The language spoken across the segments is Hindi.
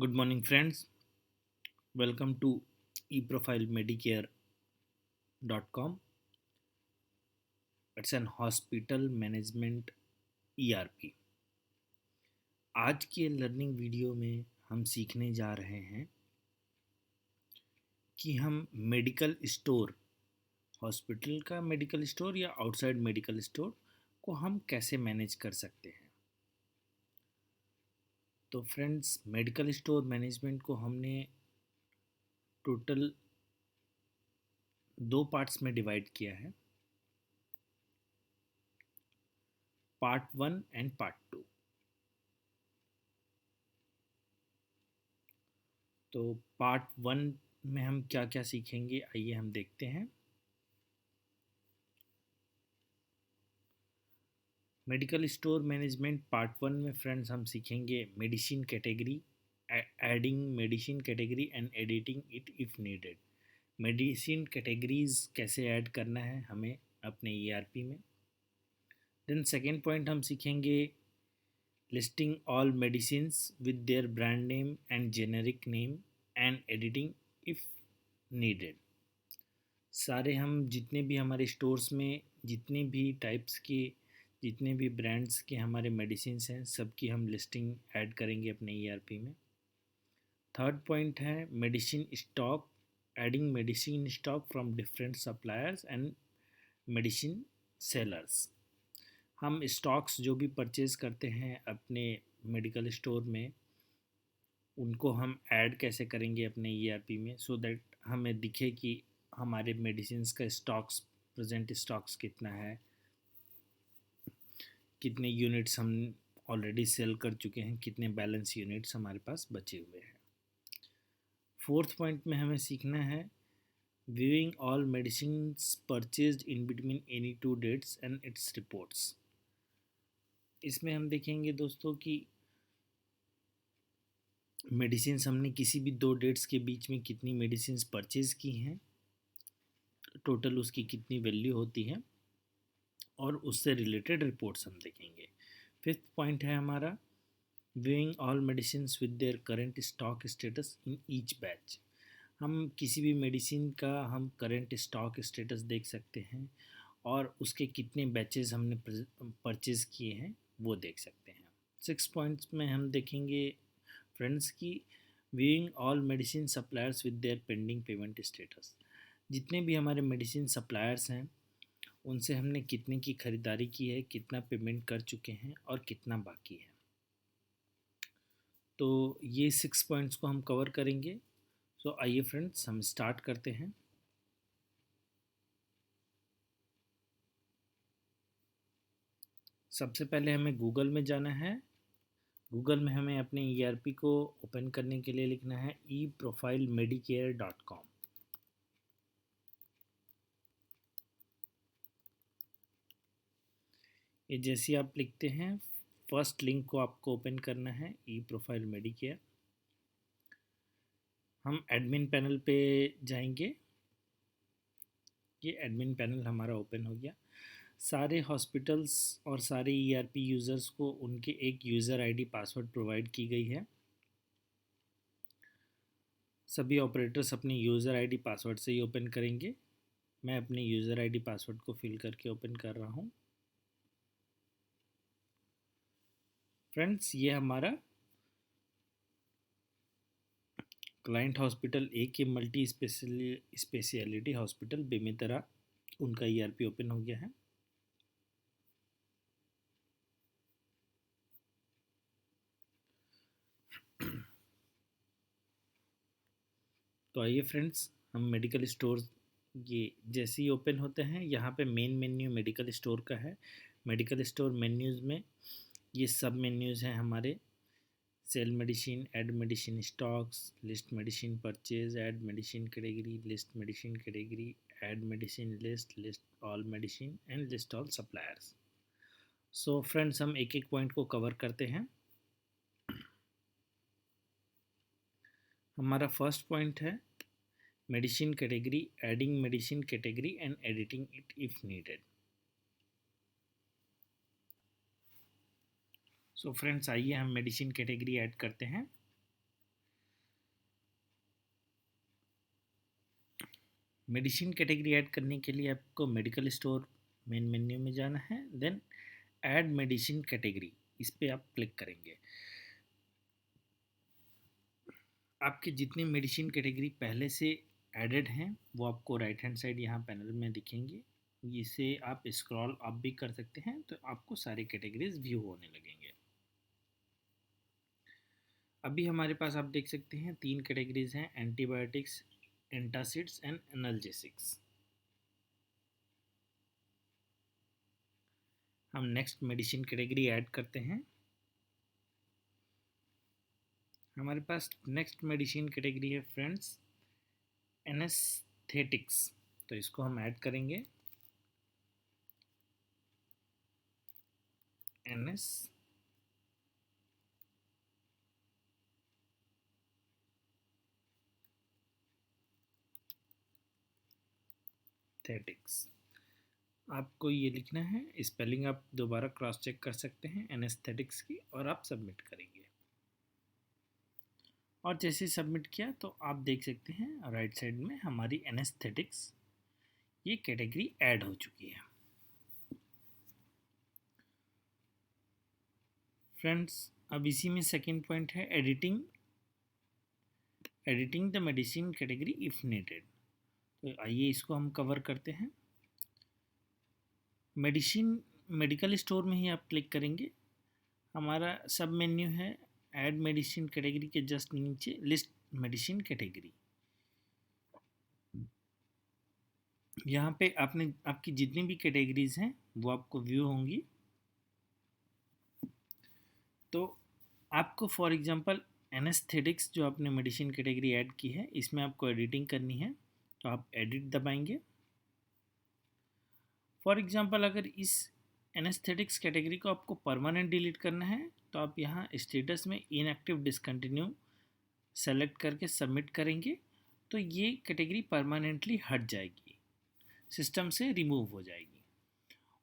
Good morning, friends. Welcome to eprofilemedicare.com. It's an hospital management ERP. आज के लर्निंग वीडियो में हम सीखने जा रहे हैं कि हम मेडिकल स्टोर, हॉस्पिटल का मेडिकल स्टोर या आउटसाइड मेडिकल स्टोर को हम कैसे मैनेज कर सकते हैं। तो फ्रेंड्स, मेडिकल स्टोर मैनेजमेंट को हमने टोटल दो पार्ट्स में डिवाइड किया है, पार्ट 1 एंड पार्ट 2। तो पार्ट 1 में हम क्या क्या सीखेंगे, आइए हम देखते हैं। मेडिकल स्टोर मैनेजमेंट पार्ट 1 में फ्रेंड्स हम सीखेंगे medicine category, adding medicine category and editing it if needed. Medicine categories कैसे ऐड करना है हमें अपने ईआरपी में। देन सेकेंड पॉइंट हम सीखेंगे listing all medicines with their brand name and generic name and editing if needed. सारे हम जितने भी हमारे स्टोर्स में जितने भी टाइप्स के, जितने भी ब्रांड्स के हमारे मेडिसिन्स हैं, सबकी हम लिस्टिंग ऐड करेंगे अपने ईआरपी में। थर्ड पॉइंट है medicine stock, adding medicine stock from different suppliers and medicine sellers. हम स्टॉक्स जो भी परचेज़ करते हैं अपने मेडिकल स्टोर में, उनको हम ऐड कैसे करेंगे अपने ईआरपी में, सो दैट हमें दिखे कि हमारे मेडिसिन्स का स्टॉक्स, प्रेजेंट स्टॉक्स कितना है, कितने यूनिट्स हम ऑलरेडी सेल कर चुके हैं, कितने बैलेंस यूनिट्स हमारे पास बचे हुए हैं। फोर्थ पॉइंट में हमें सीखना है viewing all medicines purchased in between any two dates and its reports. इसमें हम देखेंगे दोस्तों कि मेडिसिन्स हमने किसी भी दो डेट्स के बीच में कितनी मेडिसिन्स परचेज़ की हैं, टोटल उसकी कितनी वैल्यू होती है, और उससे रिलेटेड रिपोर्ट्स हम देखेंगे। फिफ्थ पॉइंट है हमारा viewing all medicines with their current stock status in each batch. हम किसी भी मेडिसिन का हम करंट स्टॉक स्टेटस देख सकते हैं और उसके कितने बैचेस हमने परचेज़ किए हैं वो देख सकते हैं। सिक्स पॉइंट्स में हम देखेंगे फ्रेंड्स की viewing all medicine suppliers with their pending payment status. जितने भी हमारे मेडिसिन सप्लायर्स हैं उनसे हमने कितने की ख़रीदारी की है, कितना पेमेंट कर चुके हैं और कितना बाकी है। तो ये 6 पॉइंट्स को हम कवर करेंगे। सो आइए फ्रेंड्स हम स्टार्ट करते हैं। सबसे पहले हमें गूगल में जाना है। गूगल में हमें अपने ईआरपी को ओपन करने के लिए लिखना है eprofilemedicare.com। ये जैसे आप लिखते हैं, फर्स्ट लिंक को आपको ओपन करना है eprofile medicare। हम एडमिन पैनल पे जाएंगे। ये एडमिन पैनल हमारा ओपन हो गया। सारे हॉस्पिटल्स और सारे ईआरपी यूज़र्स को उनके एक यूज़र आईडी पासवर्ड प्रोवाइड की गई है। सभी ऑपरेटर्स अपनी यूज़र आईडी पासवर्ड से ही ओपन करेंगे। मैं अपने यूज़र आईडी पासवर्ड को फिल करके ओपन कर रहा हूँ। फ्रेंड्स, ये हमारा क्लाइंट हॉस्पिटल ए के मल्टी स्पेशलिटी हॉस्पिटल बेमेतरा, उनका ईआरपी ओपन हो गया है। तो आइए फ्रेंड्स, हम मेडिकल स्टोर ये जैसे ही ओपन होते हैं, यहाँ पे मेन मेन्यू मेडिकल स्टोर का है। मेडिकल स्टोर मेन्यूज़ में ये सब मेन्यूज़ हैं हमारे। Sell medicine, add medicine stocks, list medicine purchase, add medicine category, list medicine category, add medicine list, list all medicine and list all suppliers. So friends, हम एक एक पॉइंट को कवर करते हैं। हमारा फर्स्ट पॉइंट है medicine category, adding medicine category and editing it if needed. So friends, आइए हम मेडिसिन कैटेगरी ऐड करते हैं। मेडिसिन कैटेगरी ऐड करने के लिए आपको मेडिकल स्टोर मेन मेन्यू में जाना है, देन ऐड मेडिसिन कैटेगरी, इस पे आप क्लिक करेंगे। आपके जितने मेडिसिन कैटेगरी पहले से एडेड हैं वो आपको राइट हैंड साइड यहाँ पैनल में दिखेंगे। इसे आप स्क्रॉल अप भी कर सकते हैं तो आपको सारी कैटेगरीज व्यू होने लगेंगे। अभी हमारे पास आप देख सकते हैं 3 कैटेगरीज हैं, एंटीबायोटिक्स, एंटासिड्स एंड एनाल्जेसिक्स। हम नेक्स्ट मेडिसिन कैटेगरी ऐड करते हैं। हमारे पास नेक्स्ट मेडिसिन कैटेगरी है फ्रेंड्स एनेस्थेटिक्स, तो इसको हम ऐड करेंगे। एनेस्थेटिक्स आपको ये लिखना है, स्पेलिंग आप दोबारा क्रॉस चेक कर सकते हैं एनेस्थेटिक्स की, और आप सबमिट करेंगे। और जैसे सबमिट किया तो आप देख सकते हैं राइट साइड में हमारी एनेस्थेटिक्स ये कैटेगरी ऐड हो चुकी है। फ्रेंड्स अब इसी में सेकंड पॉइंट है editing the medicine category if needed. तो आइए इसको हम कवर करते हैं। मेडिकल स्टोर में ही आप क्लिक करेंगे। हमारा सब मेन्यू है, ऐड मेडिसिन कैटेगरी के जस्ट नीचे लिस्ट मेडिसिन कैटेगरी। यहाँ पे आपकी जितनी भी कैटेगरीज हैं वो आपको व्यू होंगी। तो आपको फॉर एग्जांपल एनेस्थेटिक्स जो आपने मेडिसिन कैटेगरी ऐड की है इसमें आपको एडिटिंग करनी है, तो आप एडिट दबाएंगे। फॉर एग्जांपल अगर इस एनेस्थेटिक्स कैटेगरी को आपको परमानेंट डिलीट करना है तो आप यहाँ स्टेटस में इनएक्टिव डिसकंटिन्यू सेलेक्ट करके सबमिट करेंगे, तो ये कैटेगरी परमानेंटली हट जाएगी, सिस्टम से रिमूव हो जाएगी।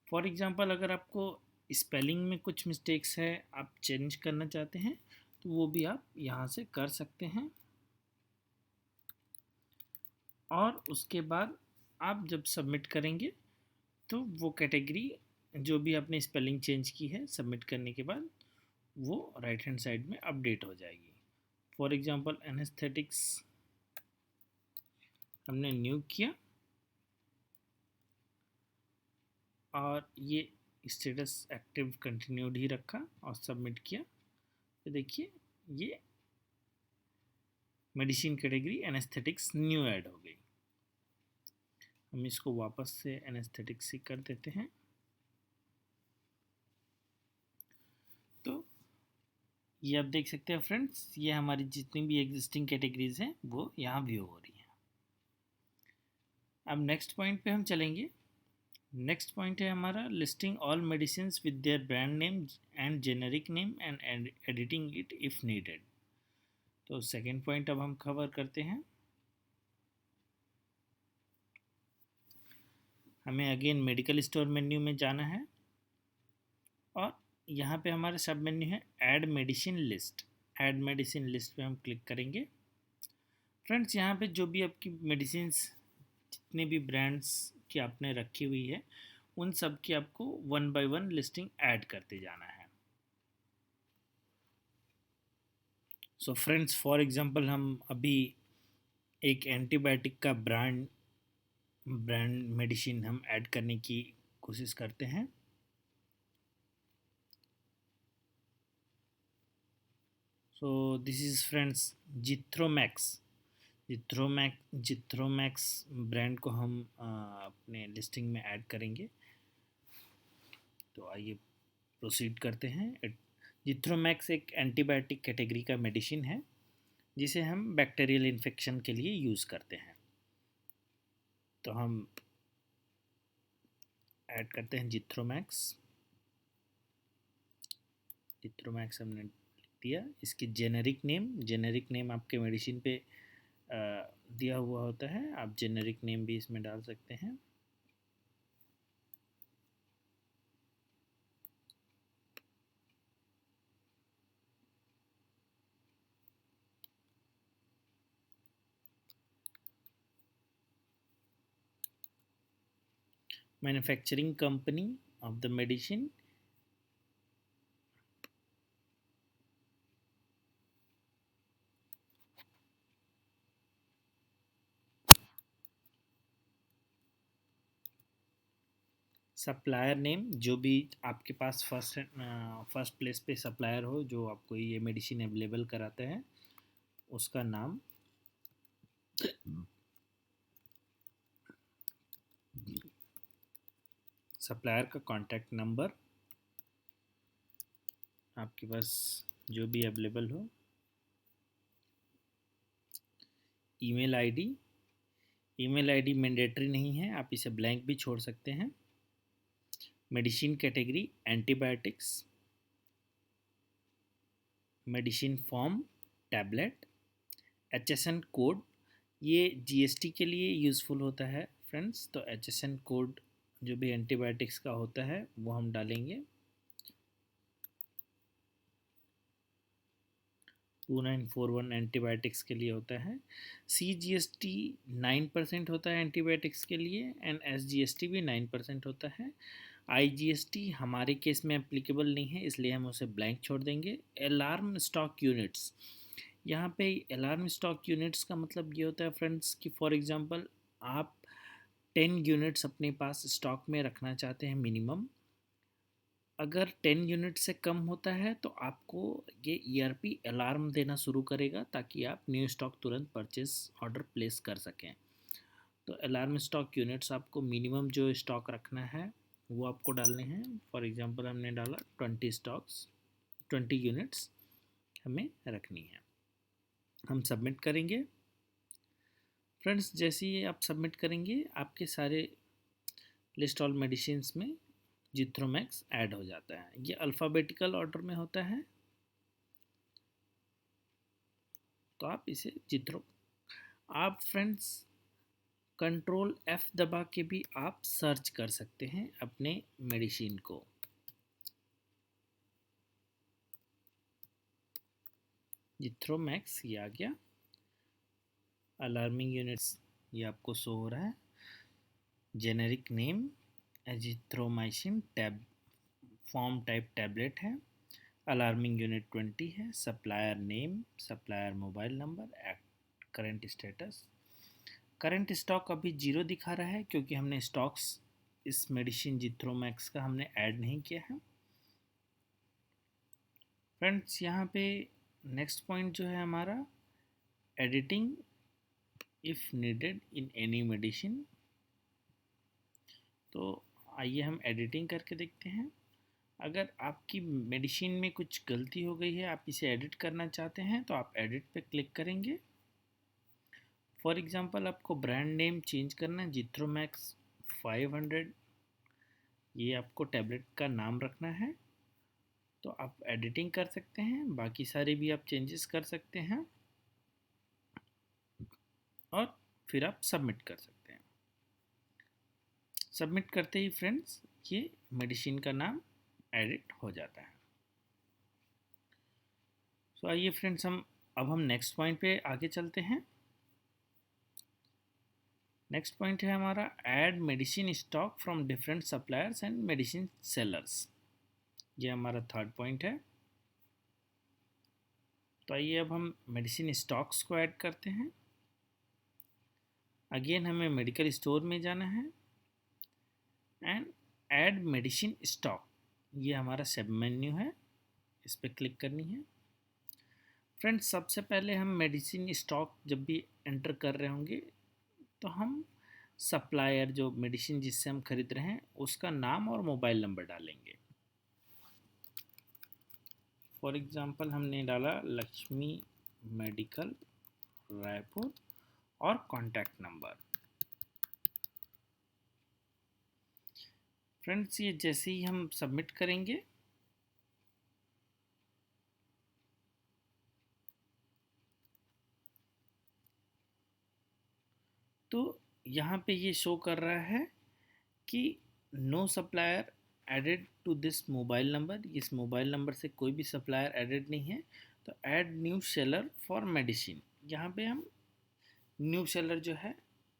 फॉर एग्जांपल अगर आपको स्पेलिंग में कुछ मिस्टेक्स है, आप चेंज करना चाहते हैं तो वो भी आप यहाँ से कर सकते हैं। और उसके बाद आप जब सबमिट करेंगे तो वो कैटेगरी जो भी आपने स्पेलिंग चेंज की है सबमिट करने के बाद वो राइट हैंड साइड में अपडेट हो जाएगी। फॉर एग्जांपल एनेस्थेटिक्स हमने न्यू किया और ये स्टेटस एक्टिव कंटिन्यूड ही रखा और सबमिट किया, तो देखिए ये medicine category anaesthetics new add हो गई। हम इसको वापस से एनेस्थेटिक्स ही कर देते हैं। तो ये आप देख सकते हैं फ्रेंड्स, ये हमारी जितनी भी एग्जिस्टिंग कैटेगरीज हैं वो यहाँ व्यू हो रही हैं। अब नेक्स्ट पॉइंट पे हम चलेंगे। नेक्स्ट पॉइंट है हमारा listing all medicine with their brand name and generic name and editing it if needed. तो सेकेंड पॉइंट अब हम कवर करते हैं। हमें अगेन मेडिकल स्टोर मेन्यू में जाना है और यहाँ पे हमारा सब मेन्यू है add medicine list. Add medicine list पे हम क्लिक करेंगे। फ्रेंड्स यहाँ पे जो भी आपकी मेडिसिन जितने भी ब्रांड्स की आपने रखी हुई है उन सब की आपको 1 बाय 1 लिस्टिंग ऐड करते जाना है। सो फ्रेंड्स फॉर एग्जांपल हम अभी एक एंटीबायोटिक का ब्रांड मेडिसिन हम ऐड करने की कोशिश करते हैं। So this is friends Zithromax brand को हम अपने लिस्टिंग में ऐड करेंगे। तो आइए प्रोसीड करते हैं। जिथ्रोमैक्स एक एंटीबायोटिक कैटेगरी का मेडिसिन है जिसे हम बैक्टीरियल इन्फेक्शन के लिए यूज़ करते हैं। तो हम ऐड करते हैं जिथ्रोमैक्स हमने लिख दिया। इसकी जेनेरिक नेम आपके मेडिसिन पे दिया हुआ होता है, आप जेनेरिक नेम भी इसमें डाल सकते हैं। Manufacturing company of the medicine, supplier name, जो भी आपके पास फर्स्ट प्लेस पे सप्लायर हो जो आपको ये मेडिसिन अवेलेबल कराते हैं उसका नाम, सप्लायर का कॉन्टैक्ट नंबर आपके पास जो भी अवेलेबल हो, email ID, email ID mandatory नहीं है, आप इसे ब्लैंक भी छोड़ सकते हैं, medicine category antibiotics, medicine form tablet, HSN code, ये GST के लिए यूज़फुल होता है फ्रेंड्स, तो HSN कोड जो भी एंटीबायोटिक्स का होता है वो हम डालेंगे, 2941 एंटीबायोटिक्स के लिए होता है, CGST 9% होता है एंटीबायोटिक्स के लिए एंड SGST भी 9% होता है, IGST हमारे केस में एप्लीकेबल नहीं है इसलिए हम उसे ब्लैंक छोड़ देंगे। अलार्म स्टॉक यूनिट्स, यहाँ पे अलार्म स्टॉक यूनिट्स का मतलब ये होता है फ्रेंड्स कि फॉर एग्जांपल आप 10 यूनिट्स अपने पास स्टॉक में रखना चाहते हैं मिनिमम, अगर 10 यूनिट से कम होता है तो आपको ये ERP अलार्म देना शुरू करेगा ताकि आप न्यू स्टॉक तुरंत परचेज ऑर्डर प्लेस कर सकें। तो अलार्म स्टॉक यूनिट्स आपको मिनिमम जो स्टॉक रखना है वो आपको डालने हैं, फॉर एग्जांपल हमने डाला 20 यूनिट्स हमें रखनी है, हम सबमिट करेंगे। फ्रेंड्स जैसे ही आप सबमिट करेंगे आपके सारे लिस्ट ऑल मेडिसिन में जिथ्रोमैक्स ऐड हो जाता है, ये अल्फ़ाबेटिकल ऑर्डर में होता है, तो आप इसे जिथ्रो, आप फ्रेंड्स Ctrl+F दबा के भी आप सर्च कर सकते हैं अपने मेडिसिन को, जिथ्रोमैक्स ये आ गया, अलार्मिंग यूनिट्स ये आपको शो हो रहा है, generic name azithromycin tab form type tablet है, अलार्मिंग यूनिट 20 है, supplier name, supplier mobile number, current status, current stock अभी 0 दिखा रहा है क्योंकि हमने स्टॉक्स इस मेडिसिन जिथ्रोमैक्स का हमने ऐड नहीं किया है। फ्रेंड्स यहाँ पे नेक्स्ट पॉइंट जो है हमारा editing if needed in any medicine, तो आइए हम एडिटिंग करके देखते हैं। अगर आपकी मेडिसिन में कुछ गलती हो गई है, आप इसे एडिट करना चाहते हैं तो आप एडिट पे क्लिक करेंगे। फॉर एग्जांपल आपको ब्रांड नेम चेंज करना है, जिथ्रोमैक्स 500 ये आपको टैबलेट का नाम रखना है, तो आप एडिटिंग कर सकते हैं, बाकी सारे भी आप चेंजेस कर सकते हैं और फिर आप सबमिट कर सकते हैं। सबमिट करते ही फ्रेंड्स ये मेडिसिन का नाम एडिट हो जाता है। सो आइए फ्रेंड्स अब हम नेक्स्ट पॉइंट पे आगे चलते हैं। नेक्स्ट पॉइंट है हमारा add medicine stock from different suppliers and medicine sellers, ये हमारा थर्ड पॉइंट है। तो आइए अब हम मेडिसिन स्टॉक्स को ऐड करते हैं। अगेन हमें मेडिकल स्टोर में जाना है एंड ऐड मेडिसिन स्टॉक, ये हमारा सब मेन्यू है, इस पर क्लिक करनी है। फ्रेंड्स सबसे पहले हम मेडिसिन स्टॉक जब भी एंटर कर रहे होंगे तो हम सप्लायर जो मेडिसिन जिससे हम खरीद रहे हैं उसका नाम और मोबाइल नंबर डालेंगे। फॉर एग्जांपल हमने डाला लक्ष्मी मेडिकल रायपुर और कॉन्टैक्ट नंबर। फ्रेंड्स ये जैसे ही हम सबमिट करेंगे तो यहाँ पे ये शो कर रहा है कि no supplier added to this mobile number, इस मोबाइल नंबर से कोई भी सप्लायर एडेड नहीं है, तो add new seller for medicine, यहाँ पे हम न्यू सेलर जो है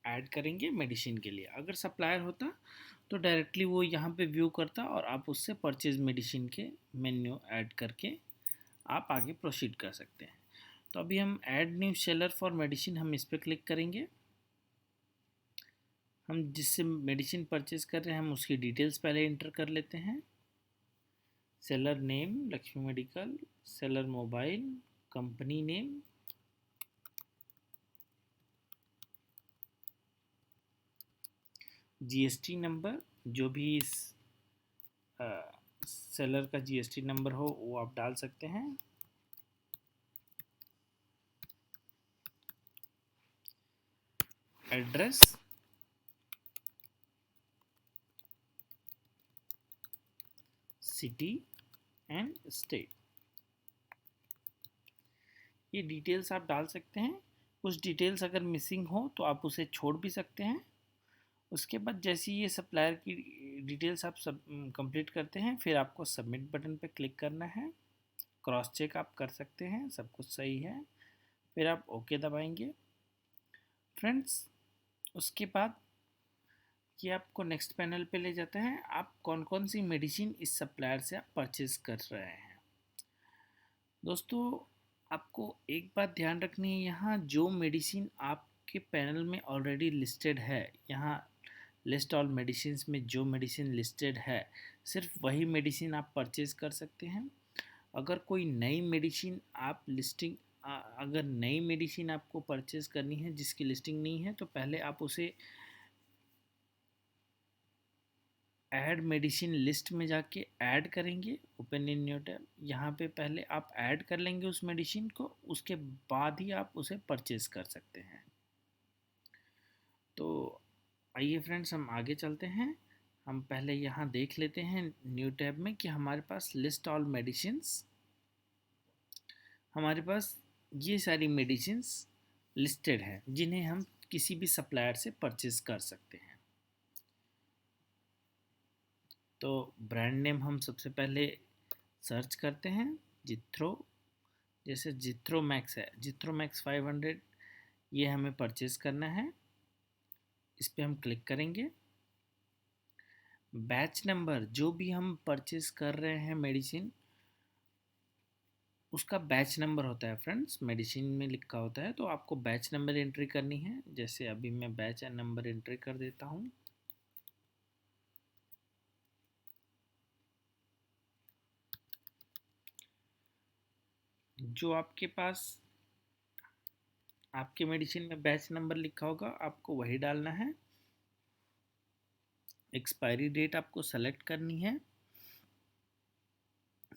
ऐड करेंगे मेडिसिन के लिए। अगर सप्लायर होता तो डायरेक्टली वो यहाँ पे व्यू करता और आप उससे परचेज मेडिसिन के मेन्यू ऐड करके आप आगे प्रोसीड कर सकते हैं। तो अभी हम add new seller for medicine, हम इस पर क्लिक करेंगे। हम जिससे मेडिसिन परचेज कर रहे हैं हम उसकी डिटेल्स पहले इंटर कर लेते हैं। Seller name Lakshmi medical, seller mobile, company name, GST number, जो भी इस सेलर का जीएसटी नंबर हो वो आप डाल सकते हैं। एड्रेस, सिटी एंड स्टेट, ये डिटेल्स आप डाल सकते हैं। कुछ डिटेल्स अगर मिसिंग हो तो आप उसे छोड़ भी सकते हैं। उसके बाद जैसे ये सप्लायर की डिटेल्स आप सब कंप्लीट करते हैं, फिर आपको सबमिट बटन पे क्लिक करना है। क्रॉस चेक आप कर सकते हैं सब कुछ सही है, फिर आप ओके दबाएंगे फ्रेंड्स। उसके बाद ये आपको नेक्स्ट पैनल पे ले जाता है। आप कौन कौन सी मेडिसिन इस सप्लायर से आप परचेज कर रहे हैं। दोस्तों आपको एक बात ध्यान रखनी है, यहाँ जो मेडिसिन आपके पैनल में ऑलरेडी लिस्टेड है, यहाँ लिस्ट ऑल मेडिसिन में जो मेडिसिन लिस्टेड है सिर्फ वही मेडिसिन आप परचेज कर सकते हैं। अगर कोई नई मेडिसिन आप लिस्टिंग अगर नई मेडिसिन आपको परचेज करनी है जिसकी लिस्टिंग नहीं है, तो पहले आप उसे ऐड मेडिसिन लिस्ट में जाके ऐड करेंगे। ओपन इन न्यू टैब, यहाँ पे पहले आप ऐड कर लेंगे उस मेडिसिन को, उसके बाद ही आप उसे परचेज कर सकते हैं। तो आइए फ्रेंड्स हम आगे चलते हैं। हम पहले यहाँ देख लेते हैं न्यू टैब में कि हमारे पास लिस्ट ऑल मेडिसिन्स, हमारे पास ये सारी मेडिसिन्स लिस्टेड है जिन्हें हम किसी भी सप्लायर से परचेज कर सकते हैं। तो ब्रांड नेम हम सबसे पहले सर्च करते हैं जिथ्रो, जैसे जिथ्रो मैक्स है, जिथ्रो मैक्स 500, ये हमें परचेज करना है। इस पर हम क्लिक करेंगे। बैच नंबर, जो भी हम परचेज कर रहे हैं मेडिसिन उसका बैच नंबर होता है फ्रेंड्स, मेडिसिन में लिखा होता है, तो आपको बैच नंबर एंट्री करनी है। जैसे अभी मैं बैच नंबर एंट्री कर देता हूँ। जो आपके पास आपके मेडिसिन में बैच नंबर लिखा होगा आपको वही डालना है। एक्सपायरी डेट आपको सेलेक्ट करनी है,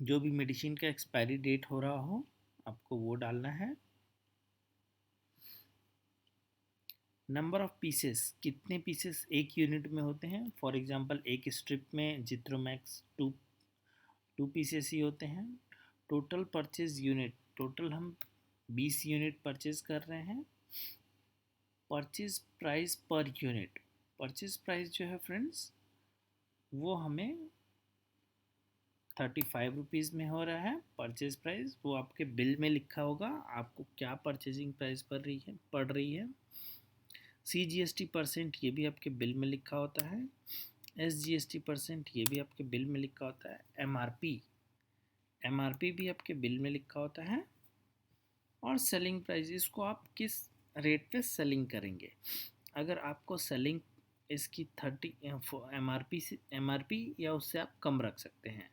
जो भी मेडिसिन का एक्सपायरी डेट हो रहा हो आपको वो डालना है। नंबर ऑफ पीसेस, कितने पीसेस एक यूनिट में होते हैं। फॉर एग्जांपल एक स्ट्रिप में जिथ्रोमैक्स टू पीसेस ही होते हैं। टोटल परचेज यूनिट, टोटल हम 20 यूनिट परचेज कर रहे हैं। Purchase price per unit, purchase price जो है फ्रेंड्स वो हमें 35 रुपीज़ में हो रहा है। परचेज प्राइस वो आपके बिल में लिखा होगा, आपको क्या परचेजिंग प्राइस पड़ रही है। CGST परसेंट ये भी आपके बिल में लिखा होता है। SGST परसेंट ये भी आपके बिल में लिखा होता है। MRP भी आपके बिल में लिखा होता है। और सेलिंग प्राइस, इसको आप किस रेट पे सेलिंग करेंगे। अगर आपको सेलिंग इसकी 30 MRP या उससे आप कम रख सकते हैं।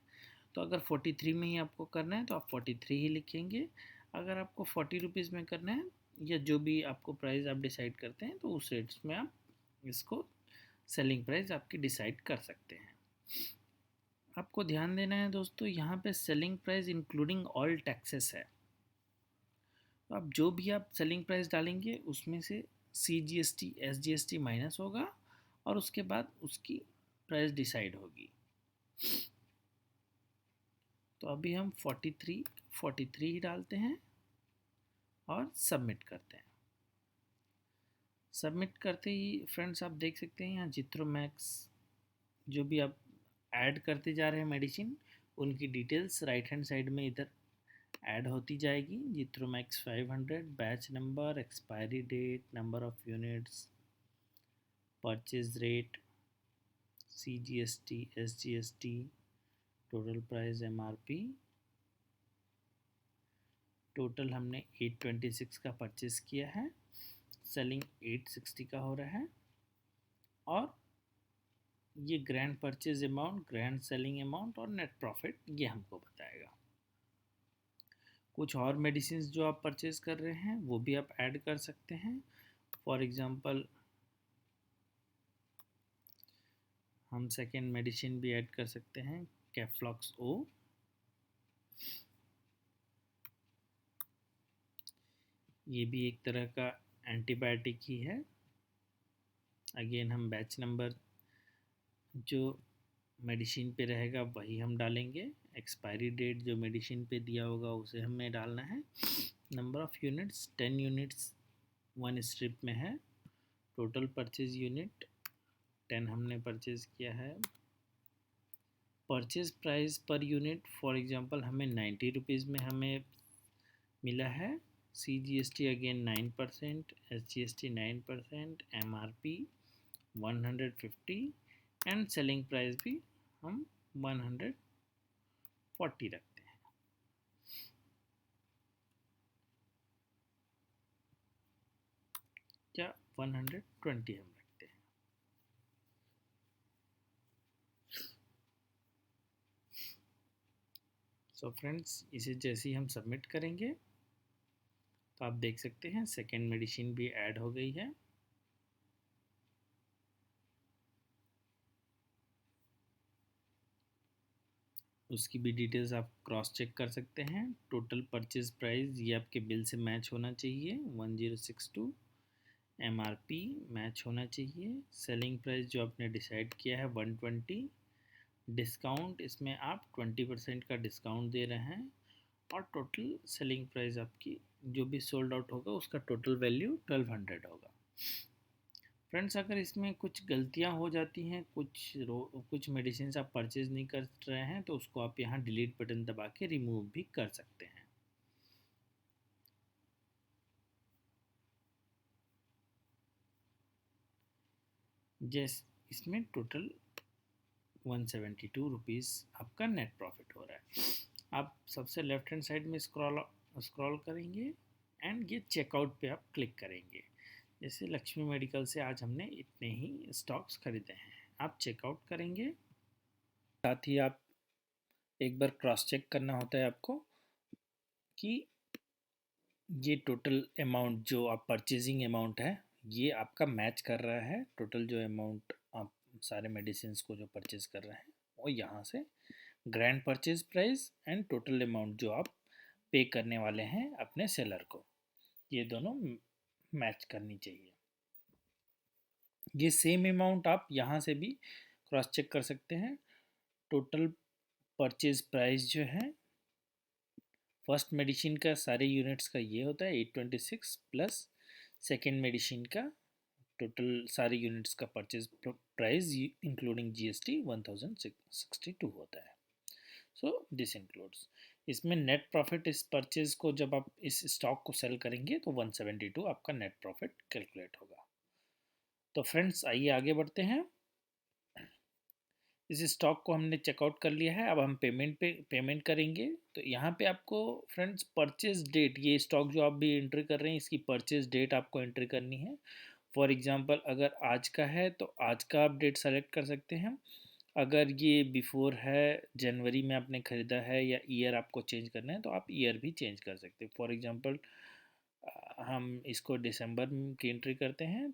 तो अगर 43 में ही आपको करना है तो आप 43 ही लिखेंगे। अगर आपको 40 रुपीज़ में करना है या जो भी आपको प्राइस आप डिसाइड करते हैं तो उस रेट्स में आप इसको सेलिंग प्राइस आपकी डिसाइड कर सकते हैं। आपको ध्यान देना है दोस्तों, यहाँ पे selling price including all taxes है। तो आप जो भी आप सेलिंग प्राइस डालेंगे उसमें से CGST SGST माइनस होगा और उसके बाद उसकी प्राइस डिसाइड होगी। तो अभी हम 43 ही डालते हैं और सबमिट करते हैं। सबमिट करते ही फ्रेंड्स आप देख सकते हैं यहाँ जिथ्रोमैक्स जो भी आप ऐड करते जा रहे हैं मेडिसिन उनकी डिटेल्स राइट हैंड साइड में इधर ऐड होती जाएगी। Zithromax 500, batch number, expiry date, number of units, purchase rate, CGST, SGST, total price, MRP। Total हमने 826 का परचेज किया है, सेलिंग 860 का हो रहा है, और ये grand purchase amount, grand selling amount और नेट प्रॉफिट ये हमको बताएगा। कुछ और मेडिसिन जो आप परचेज कर रहे हैं वो भी आप ऐड कर सकते हैं। फॉर एग्जांपल हम सेकेंड मेडिसिन भी ऐड कर सकते हैं, कैफ्लॉक्स ओ। ये भी एक तरह का एंटीबायोटिक ही है। अगेन हम बैच नंबर जो मेडिसिन पे रहेगा वही हम डालेंगे, एक्सपायरी डेट जो मेडिसिन पे दिया होगा उसे हमें डालना है। Number of units 10 units one strip में है। टोटल परचेज यूनिट 10 हमने परचेज किया है। Purchase price per unit for example हमें 90 रुपीज़ में हमें मिला है। CGST again 9%, SGST 9%, MRP 150 and selling price भी हम 140 रखते हैं। क्या 120 हम रखते हैं। सो फ्रेंड्स, इसे जैसे ही हम सबमिट करेंगे तो आप देख सकते हैं सेकेंड मेडिसिन भी ऐड हो गई है। उसकी भी डिटेल्स आप क्रॉस चेक कर सकते हैं। टोटल परचेज प्राइस ये आपके बिल से मैच होना चाहिए 1062। MRP मैच होना चाहिए। सेलिंग प्राइस जो आपने डिसाइड किया है 120। डिस्काउंट इसमें आप 20% का डिस्काउंट दे रहे हैं, और टोटल सेलिंग प्राइस आपकी जो भी सोल्ड आउट होगा उसका टोटल वैल्यू 1200 होगा। फ्रेंड्स, अगर इसमें कुछ गलतियां हो जाती हैं, कुछ मेडिसिन आप परचेज नहीं कर रहे हैं, तो उसको आप यहाँ डिलीट बटन दबा के रिमूव भी कर सकते हैं। जैस इसमें टोटल 172 रुपीज़ आपका नेट प्रॉफिट हो रहा है। आप सबसे लेफ्ट हैंड साइड में स्क्रॉल करेंगे एंड ये चेकआउट पे आप क्लिक करेंगे। जैसे लक्ष्मी मेडिकल से आज हमने इतने ही स्टॉक्स खरीदे हैं, आप चेकआउट करेंगे। साथ ही आप एक बार क्रॉस चेक करना होता है आपको कि ये टोटल अमाउंट जो आप परचेजिंग अमाउंट है ये आपका मैच कर रहा है। टोटल जो अमाउंट आप सारे मेडिसिन को जो परचेज कर रहे हैं वो यहाँ से grand purchase price and total amount जो आप पे करने वाले हैं अपने सेलर को, ये दोनों मैच करनी चाहिए। ये सेम अमाउंट आप यहाँ से भी क्रॉस चेक कर सकते हैं। टोटल परचेज प्राइस जो है फर्स्ट मेडिसिन का सारे यूनिट्स का ये होता है 826 प्लस सेकेंड मेडिसिन का टोटल सारे यूनिट्स का परचेज प्राइस इंक्लूडिंग GST 1062 होता है। सो दिस इंक्लूड्स, इसमें नेट प्रॉफिट इस परचेज को जब आप इस स्टॉक को सेल करेंगे तो 172 आपका नेट प्रॉफिट कैलकुलेट होगा। तो फ्रेंड्स आइए आगे बढ़ते हैं। इस स्टॉक को हमने चेकआउट कर लिया है, अब हम पेमेंट करेंगे। तो यहाँ पे आपको फ्रेंड्स परचेज डेट, ये स्टॉक जो आप भी एंट्री कर रहे हैं इसकी परचेज डेट आपको एंट्री करनी है। फॉर एग्जांपल अगर आज का है तो आज का आप डेट सेलेक्ट कर सकते हैं। अगर ये बिफोर है, जनवरी में आपने ख़रीदा है या ईयर आपको चेंज करना है तो आप ईयर भी चेंज कर सकते हैं। फॉर एग्जांपल हम इसको दिसंबर की एंट्री करते हैं,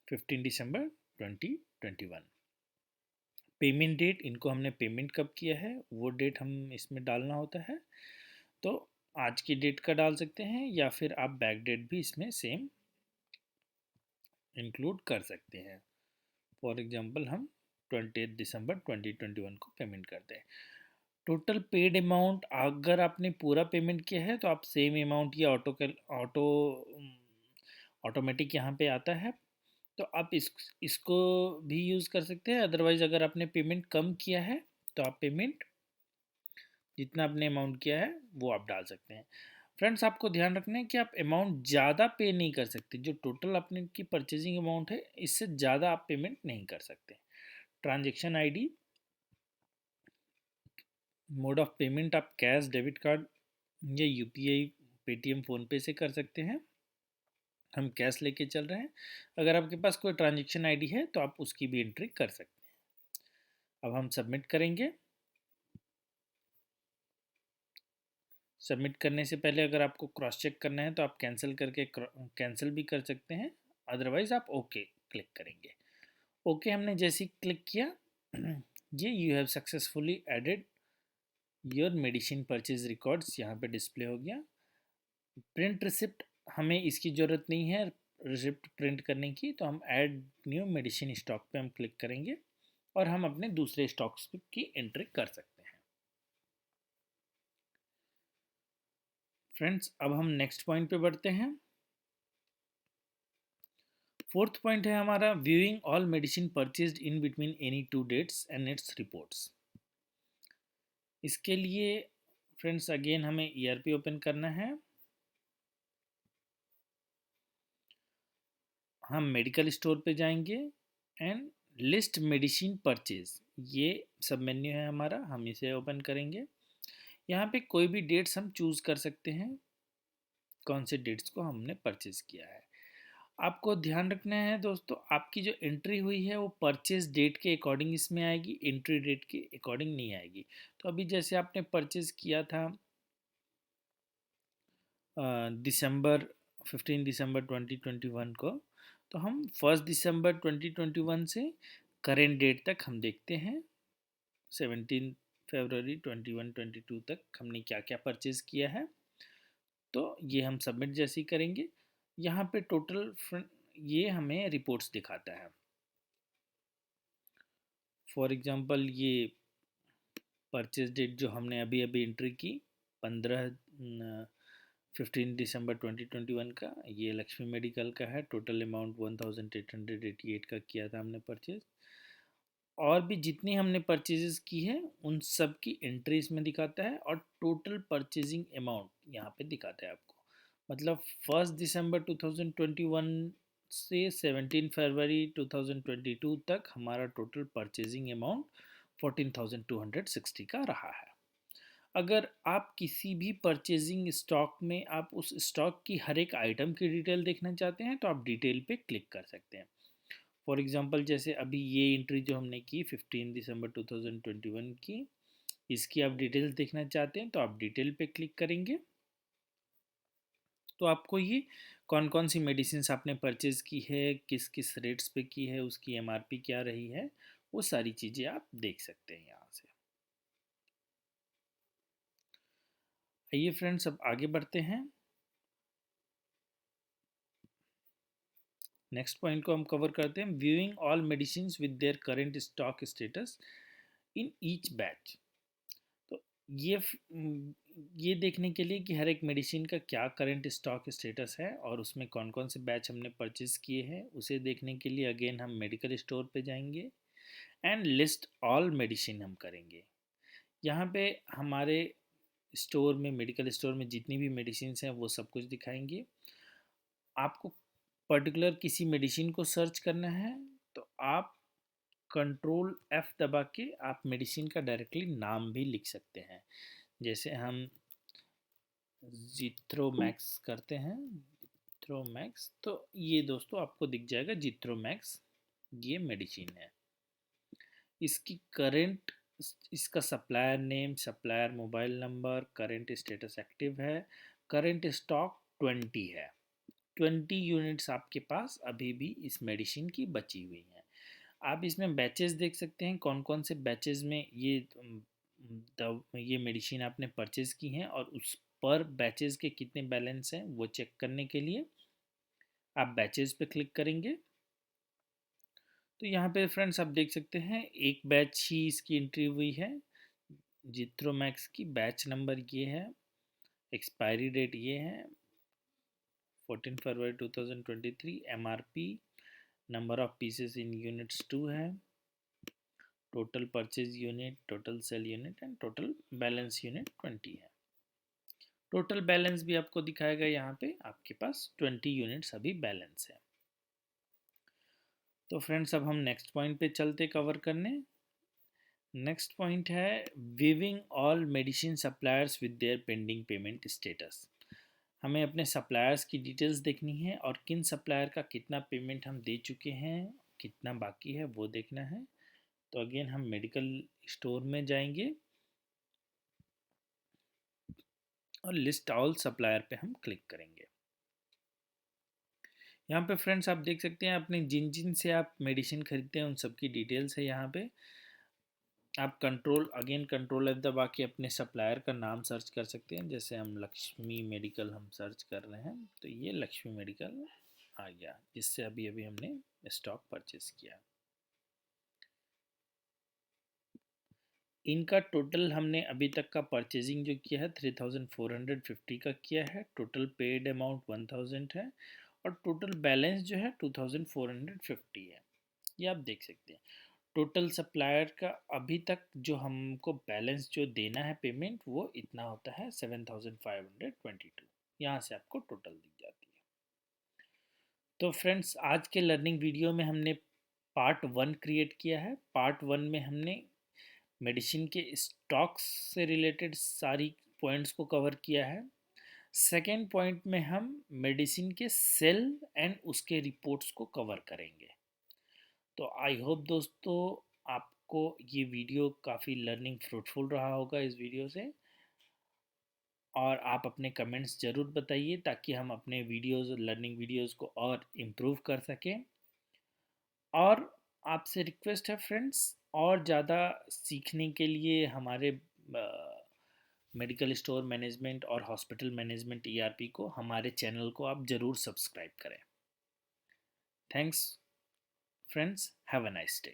15 दिसंबर 2021। पेमेंट डेट, इनको हमने पेमेंट कब किया है वो डेट हम इसमें डालना होता है। तो आज की डेट का डाल सकते हैं या फिर आप बैक डेट भी इसमें सेम इंक्लूड कर सकते हैं। फॉर एग्जांपल हम 20 दिसंबर 2021 को पेमेंट करते हैं। टोटल पेड अमाउंट, अगर आपने पूरा पेमेंट किया है तो आप सेम अमाउंट या ऑटोमेटिक यहाँ पे आता है, तो आप इसको भी यूज़ कर सकते हैं। अदरवाइज़ अगर आपने पेमेंट कम किया है तो आप पेमेंट जितना आपने अमाउंट किया है वो आप डाल सकते हैं। फ्रेंड्स आपको ध्यान रखना है कि आप अमाउंट ज़्यादा पे नहीं कर सकते, जो टोटल अपने की परचेजिंग अमाउंट है इससे ज़्यादा आप पेमेंट नहीं कर सकते। Transaction ID, mode of payment आप कैश, डेबिट कार्ड या यूपीआई, पेटीएम, फ़ोनपे से कर सकते हैं। हम कैश लेके चल रहे हैं। अगर आपके पास कोई ट्रांजैक्शन आईडी है तो आप उसकी भी एंट्री कर सकते हैं। अब हम सबमिट करेंगे। सबमिट करने से पहले अगर आपको क्रॉस चेक करना है तो आप कैंसिल करके कैंसिल भी कर सकते हैं, अदरवाइज आप ओके क्लिक करेंगे। ओके हमने जैसे ही क्लिक किया ये you have successfully added your medicine purchase records यहाँ पे डिस्प्ले हो गया। प्रिंट रिसिप्ट हमें इसकी ज़रूरत नहीं है रिसिप्ट प्रिंट करने की, तो हम ऐड न्यू मेडिसिन स्टॉक पे हम क्लिक करेंगे और हम अपने दूसरे स्टॉक्स की एंट्री कर सकते हैं। फ्रेंड्स अब हम नेक्स्ट पॉइंट पे बढ़ते हैं। फोर्थ पॉइंट है हमारा viewing all medicine purchased in between any two dates and its reports. इसके लिए फ्रेंड्स अगेन हमें ईआरपी ओपन करना है। हम मेडिकल स्टोर पे जाएंगे एंड लिस्ट मेडिसिन परचेज, ये सब मेन्यू है हमारा, हम इसे ओपन करेंगे। यहाँ पे कोई भी डेट्स हम चूज़ कर सकते हैं, कौन से डेट्स को हमने परचेज किया है। आपको ध्यान रखना है दोस्तों, आपकी जो एंट्री हुई है वो परचेज डेट के अकॉर्डिंग इसमें आएगी, एंट्री डेट के अकॉर्डिंग नहीं आएगी। तो अभी जैसे आपने परचेज किया था दिसंबर 15 दिसंबर 2021 को, तो हम 1 दिसंबर 2021 से करेंट डेट तक हम देखते हैं 17 फरवरी 21-22 तक हमने क्या क्या परचेज किया है। तो ये हम सबमिट जैसे ही करेंगे, यहाँ पे टोटल ये हमें रिपोर्ट्स दिखाता है। फॉर एग्जांपल ये परचेज डेट जो हमने अभी अभी एंट्री की 15 दिसंबर 2021 का, ये लक्ष्मी मेडिकल का है। टोटल अमाउंट 1888 का किया था हमने परचेज। और भी जितनी हमने परचेजेस की है उन सब की एंट्री इसमें दिखाता है और टोटल परचेजिंग अमाउंट यहाँ पे दिखाता है आपको। मतलब 1 दिसंबर 2021 से 17 फरवरी 2022 तक हमारा टोटल परचेजिंग अमाउंट 14,260 का रहा है। अगर आप किसी भी परचेजिंग स्टॉक में आप उस स्टॉक की हर एक आइटम की डिटेल देखना चाहते हैं तो आप डिटेल पे क्लिक कर सकते हैं। फॉर एग्जांपल जैसे अभी ये एंट्री जो हमने की 15 दिसंबर 2021 की, इसकी आप डिटेल्स देखना चाहते हैं तो आप डिटेल पे क्लिक करेंगे। तो आपको ये कौन कौन सी मेडिसिन आपने परचेज की है, किस किस रेट्स पे की है, उसकी एमआरपी क्या रही है, वो सारी चीज़ें आप देख सकते हैं यहाँ से। आइए फ्रेंड्स अब आगे बढ़ते हैं। नेक्स्ट पॉइंट को हम कवर करते हैं, viewing all medicine with their current stock status in each batch. तो ये ये देखने के लिए कि हर एक मेडिसिन का क्या करंट स्टॉक स्टेटस है और उसमें कौन कौन से बैच हमने परचेज किए हैं, उसे देखने के लिए अगेन हम मेडिकल स्टोर पे जाएंगे एंड लिस्ट ऑल मेडिसिन हम करेंगे। यहाँ पे हमारे स्टोर में, मेडिकल स्टोर में जितनी भी मेडिसिन हैं वो सब कुछ दिखाएंगे। आपको पर्टिकुलर किसी मेडिसिन को सर्च करना है तो आप कंट्रोल F दबा के आप मेडिसिन का डायरेक्टली नाम भी लिख सकते हैं। जैसे हम जिथ्रोमैक्स करते हैं, जिथ्रोमैक्स, तो ये दोस्तों आपको दिख जाएगा जिथ्रोमैक्स, ये मेडिसिन है। इसकी करंट, इसका supplier name, supplier mobile number, current status active है, करंट स्टॉक 20 है। 20 यूनिट्स आपके पास अभी भी इस मेडिसिन की बची हुई हैं। आप इसमें बैचेस देख सकते हैं, कौन कौन से बैचेस में ये मेडिसिन आपने परचेज की हैं और उस पर बैचेस के कितने बैलेंस हैं वो चेक करने के लिए आप बैचेस पे क्लिक करेंगे। तो यहाँ पे फ्रेंड्स आप देख सकते हैं एक बैच ही इसकी एंट्री हुई है, जिथ्रोमैक्स की। बैच नंबर ये है, एक्सपायरी डेट ये है 14 फरवरी 2023, MRP, number of pieces in units 2 है, total purchase unit, total sale unit and total balance unit 20 है। टोटल बैलेंस भी आपको दिखाएगा, यहाँ पे आपके पास 20 यूनिट्स अभी बैलेंस है। तो फ्रेंड्स अब हम नेक्स्ट पॉइंट पे चलते कवर करने। नेक्स्ट पॉइंट है viewing all medicine suppliers with their pending payment status. हमें अपने सप्लायर्स की डिटेल्स देखनी है और किन सप्लायर का कितना पेमेंट हम दे चुके हैं, कितना बाकी है वो देखना है। तो अगेन हम मेडिकल स्टोर में जाएंगे और लिस्ट ऑल सप्लायर पे हम क्लिक करेंगे। यहाँ पे फ्रेंड्स आप देख सकते हैं अपने जिन जिन से आप मेडिसिन खरीदते हैं उन सब की डिटेल्स है। यहाँ पे आप कंट्रोल F दबा के अपने सप्लायर का नाम सर्च कर सकते हैं। जैसे हम लक्ष्मी मेडिकल हम सर्च कर रहे हैं, तो ये लक्ष्मी मेडिकल आ गया जिससे अभी अभी हमने स्टॉक परचेज किया। इनका टोटल हमने अभी तक का परचेजिंग जो किया है 3450 का किया है। टोटल पेड अमाउंट 1000 है और टोटल बैलेंस जो है 2450 है। ये आप देख सकते हैं। टोटल सप्लायर का अभी तक जो हमको बैलेंस जो देना है पेमेंट वो इतना होता है 7522। यहाँ से आपको टोटल दिख जाती है। तो फ्रेंड्स आज के लर्निंग वीडियो में हमने पार्ट 1 क्रिएट किया है। पार्ट 1 में हमने मेडिसिन के स्टॉक्स से रिलेटेड सारी पॉइंट्स को कवर किया है। सेकेंड पॉइंट में हम मेडिसिन के सेल एंड उसके रिपोर्ट्स को कवर करेंगे। तो आई होप दोस्तों आपको ये वीडियो काफ़ी लर्निंग फ्रूटफुल रहा होगा इस वीडियो से, और आप अपने कमेंट्स ज़रूर बताइए ताकि हम अपने वीडियोस लर्निंग वीडियोस को और इम्प्रूव कर सकें। और आपसे रिक्वेस्ट है फ्रेंड्स, और ज़्यादा सीखने के लिए हमारे मेडिकल स्टोर मैनेजमेंट और हॉस्पिटल मैनेजमेंट ERP को, हमारे चैनल को आप ज़रूर सब्सक्राइब करें। Thanks friends, have a nice day.